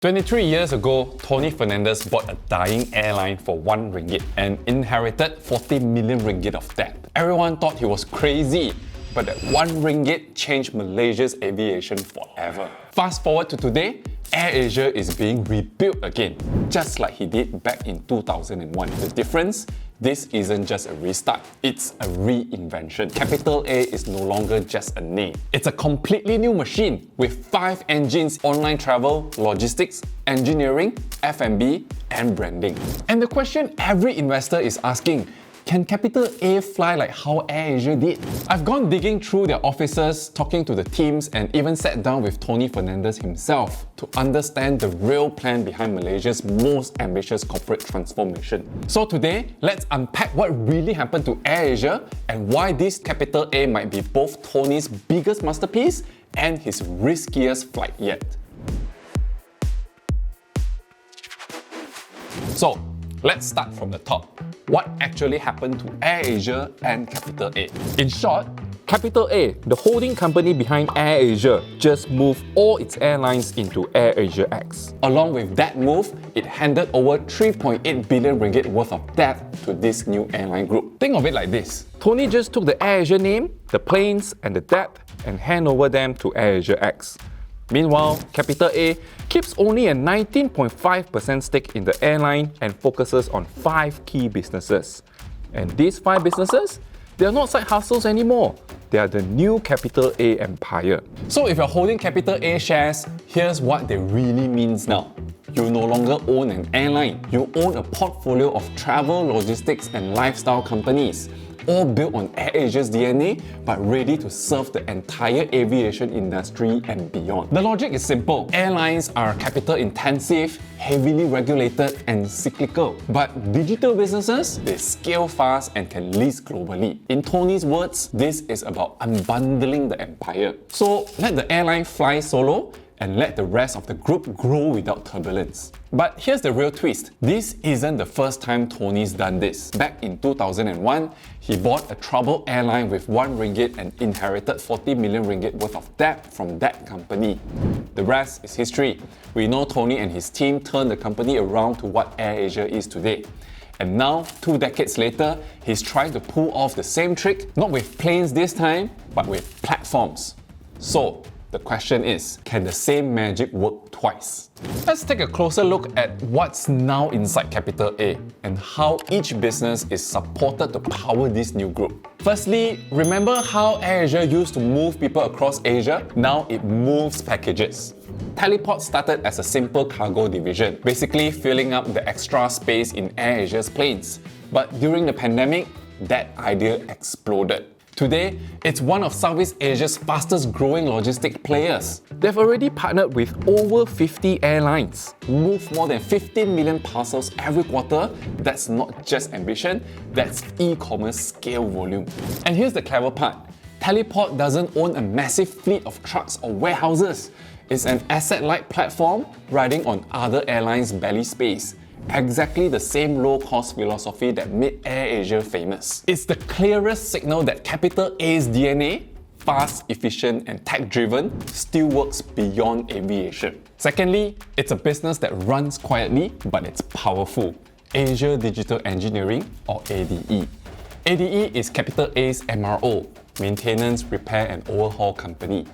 23 years ago, Tony Fernandes bought a dying airline for RM1 and inherited 40 million ringgit of debt. Everyone thought he was crazy, but that RM1 changed Malaysia's aviation forever. Fast forward to today, AirAsia is being rebuilt again, just like he did back in 2001. The difference? This isn't just a restart, it's a reinvention. Capital A is no longer just a name. It's a completely new machine with 5 engines: online travel, logistics, engineering, F&B, and branding. And the question every investor is asking, can Capital A fly like how AirAsia did? I've gone digging through their offices, talking to the teams, and even sat down with Tony Fernandes himself to understand the real plan behind Malaysia's most ambitious corporate transformation. So today, let's unpack what really happened to AirAsia and why this Capital A might be both Tony's biggest masterpiece and his riskiest flight yet. So, let's start from the top. What actually happened to AirAsia and Capital A? In short, Capital A, the holding company behind AirAsia, just moved all its airlines into AirAsia X. Along with that move, it handed over 3.8 billion ringgit worth of debt to this new airline group. Think of it like this. Tony just took the AirAsia name, the planes, and the debt and hand over them to AirAsia X. Meanwhile, Capital A keeps only a 19.5% stake in the airline and focuses on 5 key businesses. And these 5 businesses, they are not side hustles anymore. They are the new Capital A empire. So if you're holding Capital A shares, here's what they really means now. You no longer own an airline. You own a portfolio of travel, logistics, and lifestyle companies, all built on AirAsia's DNA, but ready to serve the entire aviation industry and beyond. The logic is simple. Airlines are capital intensive, heavily regulated, and cyclical. But digital businesses, they scale fast and can list globally. In Tony's words, this is about unbundling the empire. So let the airline fly solo and let the rest of the group grow without turbulence. But here's the real twist. This isn't the first time Tony's done this. Back in 2001, he bought a troubled airline with RM1 and inherited 40 million ringgit worth of debt from that company. The rest is history. We know Tony and his team turned the company around to what AirAsia is today. And now, 2 decades later, he's trying to pull off the same trick, not with planes this time, but with platforms. So, the question is, can the same magic work twice? Let's take a closer look at what's now inside Capital A and how each business is supported to power this new group. Firstly, remember how AirAsia used to move people across Asia? Now it moves packages. Teleport started as a simple cargo division, basically filling up the extra space in AirAsia's planes. But during the pandemic, that idea exploded. Today, it's one of Southeast Asia's fastest growing logistic players. They've already partnered with over 50 airlines, moved more than 15 million parcels every quarter. That's not just ambition, that's e-commerce scale volume. And here's the clever part. Teleport doesn't own a massive fleet of trucks or warehouses. It's an asset-light platform riding on other airlines' belly space. Exactly the same low-cost philosophy that made AirAsia famous. It's the clearest signal that Capital A's DNA, fast, efficient, and tech-driven, still works beyond aviation. Secondly, it's a business that runs quietly, but it's powerful. Asia Digital Engineering, or ADE. ADE is Capital A's MRO, maintenance, repair, and overhaul company.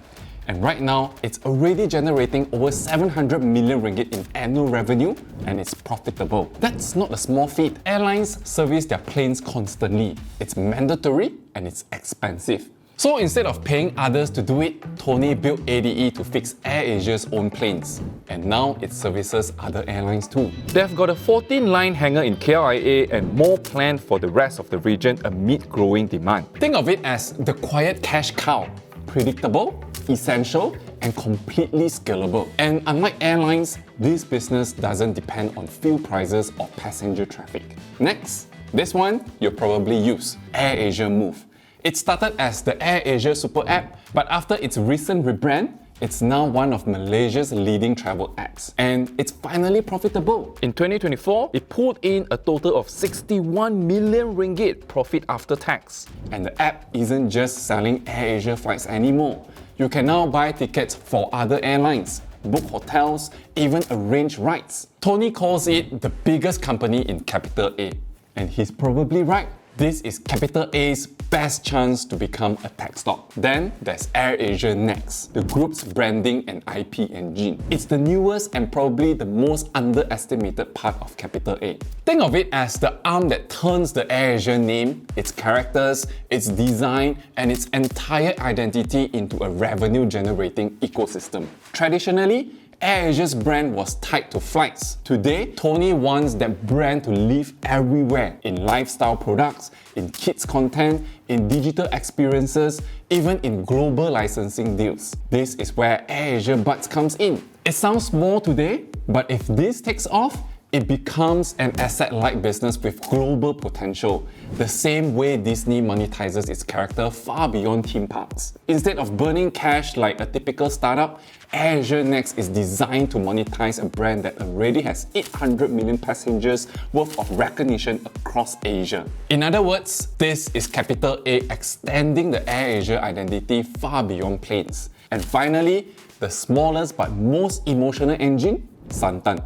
And right now, it's already generating over 700 million ringgit in annual revenue, and it's profitable. That's not a small feat. Airlines service their planes constantly. It's mandatory and it's expensive. So instead of paying others to do it, Tony built ADE to fix AirAsia's own planes. And now it services other airlines too. They've got a 14-line hangar in KLIA and more planned for the rest of the region amid growing demand. Think of it as the quiet cash cow. Predictable, essential, and completely scalable. And unlike airlines, this business doesn't depend on fuel prices or passenger traffic. Next, this one you'll probably use, AirAsia Move. It started as the AirAsia Super App, but after its recent rebrand, it's now one of Malaysia's leading travel apps. And it's finally profitable. In 2024, it pulled in a total of 61 million ringgit profit after tax. And the app isn't just selling AirAsia flights anymore. You can now buy tickets for other airlines, book hotels, even arrange rides. Tony calls it the biggest company in Capital A. And he's probably right. This is Capital A's best chance to become a tech stock. Then there's AirAsia next, the group's branding and IP engine. It's the newest and probably the most underestimated part of Capital A. Think of it as the arm that turns the AirAsia name, its characters, its design, and its entire identity into a revenue-generating ecosystem. Traditionally, AirAsia's brand was tied to flights. Today, Tony wants that brand to live everywhere, in lifestyle products, in kids content, in digital experiences, even in global licensing deals. This is where AirAsia Buds comes in. It sounds small today, but if this takes off, it becomes an asset-like business with global potential, the same way Disney monetizes its character far beyond theme parks. Instead of burning cash like a typical startup, AirAsia Next is designed to monetize a brand that already has 800 million passengers worth of recognition across Asia. In other words, this is Capital A extending the AirAsia identity far beyond planes. And finally, the smallest but most emotional engine, Santan.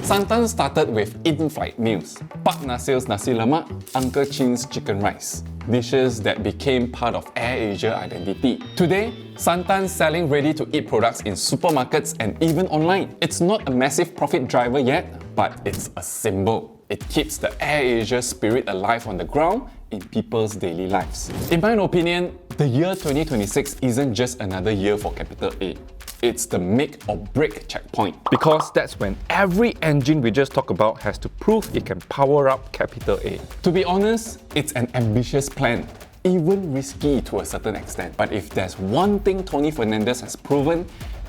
Santan started with in-flight meals, Pak Nasir's nasi lemak, Uncle Chin's chicken rice, dishes that became part of AirAsia identity. Today, Santan's selling ready-to-eat products in supermarkets and even online. It's not a massive profit driver yet, but it's a symbol. It keeps the AirAsia spirit alive on the ground in people's daily lives. In my opinion, the year 2026 isn't just another year for Capital A. It's the make or break checkpoint. Because that's when every engine we just talked about has to prove it can power up Capital A. To be honest, it's an ambitious plan, even risky to a certain extent. But if there's one thing Tony Fernandes has proven,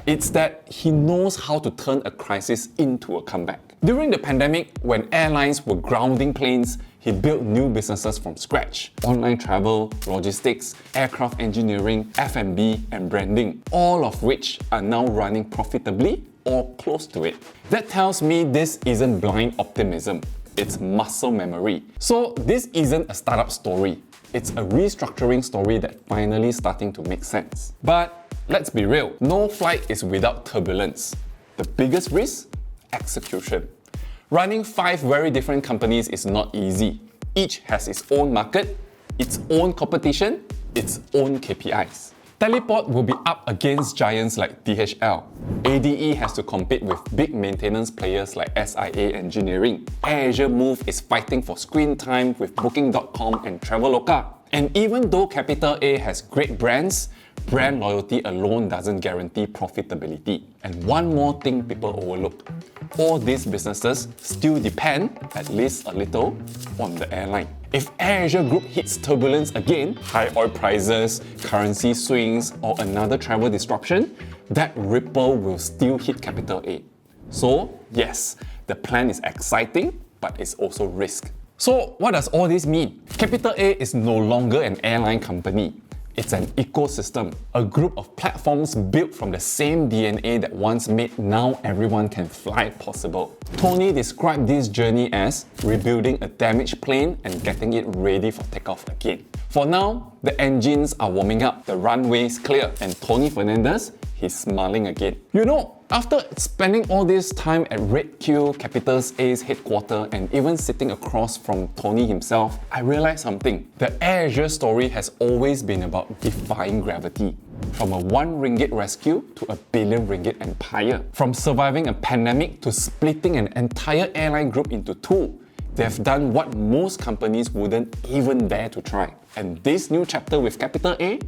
it's that he knows how to turn a crisis into a comeback. During the pandemic, when airlines were grounding planes, he built new businesses from scratch. Online travel, logistics, aircraft engineering, F&B, and branding, all of which are now running profitably or close to it. That tells me this isn't blind optimism, it's muscle memory. So this isn't a startup story, it's a restructuring story that's finally starting to make sense. But let's be real, no flight is without turbulence. The biggest risk? Execution. Running 5 very different companies is not easy. Each has its own market, its own competition, its own KPIs. Teleport will be up against giants like DHL. ADE has to compete with big maintenance players like SIA Engineering. AirAsia Move is fighting for screen time with Booking.com and Traveloka. And even though Capital A has great brands, brand loyalty alone doesn't guarantee profitability. And one more thing people overlook. All these businesses still depend, at least a little, on the airline. If AirAsia Group hits turbulence again, high oil prices, currency swings, or another travel disruption, that ripple will still hit Capital A. So, yes, the plan is exciting, but it's also risk. So, what does all this mean? Capital A is no longer an airline company. It's an ecosystem, a group of platforms built from the same DNA that once made Now Everyone Can Fly possible. Tony described this journey as rebuilding a damaged plane and getting it ready for takeoff again. For now, the engines are warming up, the runway is clear, and Tony Fernandes, he's smiling again. You know, after spending all this time at Red Q, Capital A's headquarters, and even sitting across from Tony himself, I realized something. The AirAsia story has always been about defying gravity. From a 1 ringgit rescue to a billion ringgit empire. From surviving a pandemic to splitting an entire airline group into 2. They've done what most companies wouldn't even dare to try. And this new chapter with Capital A,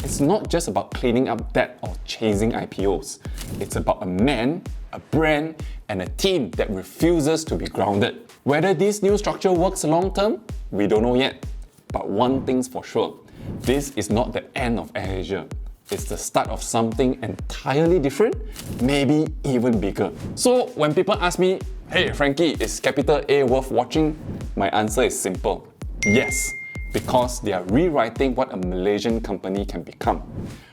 it's not just about cleaning up debt or chasing IPOs. It's about a man, a brand, and a team that refuses to be grounded. Whether this new structure works long term, we don't know yet. But one thing's for sure, this is not the end of AirAsia. It's the start of something entirely different, maybe even bigger. So when people ask me, hey Frankie, is Capital A worth watching? My answer is simple. Yes. Because they are rewriting what a Malaysian company can become.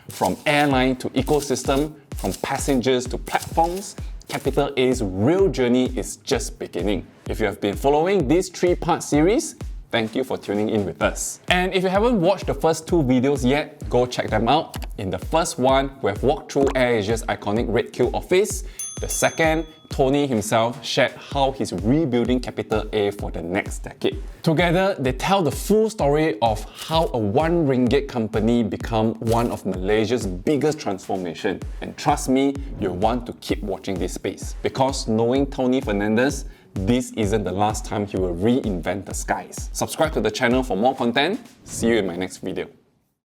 From airline to ecosystem, from passengers to platforms, Capital A's real journey is just beginning. If you have been following this 3-part series, Thank you for tuning in with us. And if you haven't watched the first two videos yet, go check them out. In the first one, we have walked through AirAsia's iconic Red Queue office. The second, Tony himself shared how he's rebuilding Capital A for the next decade. Together, they tell the full story of how a 1 ringgit company become one of Malaysia's biggest transformation. And trust me, you'll want to keep watching this space. Because knowing Tony Fernandes, this isn't the last time he will reinvent the skies. Subscribe to the channel for more content. See you in my next video.